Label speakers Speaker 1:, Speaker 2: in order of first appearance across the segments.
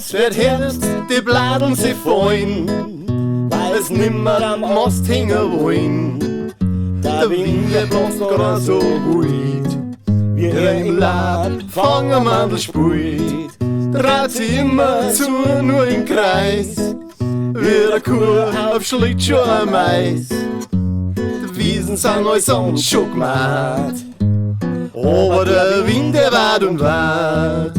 Speaker 1: Es wird Herbst, die Bladeln sie fallen, weil es nimmer am Ast hängen wollen. Der Wind, der bläst grad so wild, wie er im Laub Fangermandel spielt. Dreht sich immer zu, nur im Kreis, wie der Kuh auf Schlittschuh am Eis. Die Wiesen sind alles anders schon gemacht, aber der Wind, der wart und wart.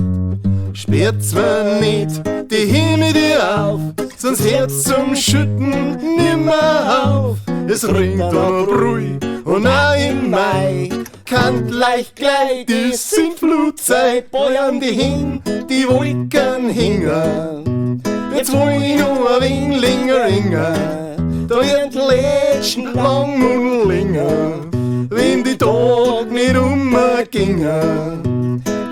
Speaker 1: Sperrt's mir nicht die Himmel dir auf, sonst hört's zum Schütten nimmer auf. Es ringt am Brühl und auch im Mai, kann leicht gleich die Sintflutzeit beuern die hin, die Wolken hingen. Jetzt will ich nur ein wenig länger hängen, da wird letzten lang und länger, wenn die Tag nicht umgingen.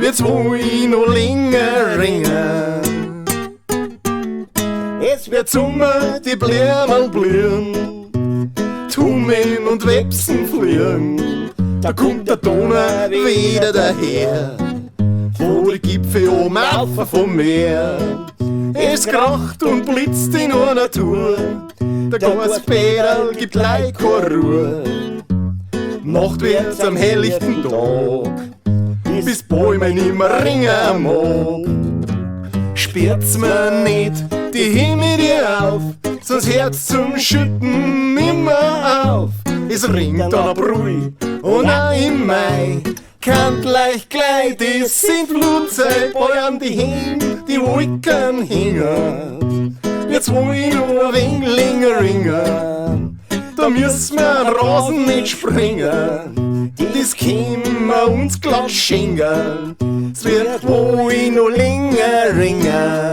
Speaker 1: Jetzt will ich noch länger ringen. Es wird Sommer, die Blumen blühen, Tummeln und Websen fliegen. Da kommt der Donner wieder daher, wo die Gipfel oben auf vom Meer. Es kracht und blitzt in einer Tour, der Gasbäderl gibt gleich keine Ruhe. Nacht wird's am helllichten Tag, bis Bäume nimmer ringen mag. Sperrt's mir nicht die Himmel dir auf, sonst hört's zum Schütten nimmer auf. Es ringt an Brühl und auch im Mai, kann gleich die Sintflutzeit beuern die hin, die Wolken hingen. Jetzt will ich nur ein wenig länger ringen, da müssen wir an Rasen nicht springen. Das können wir uns glatt schenken, es wird wohl noch länger ringen.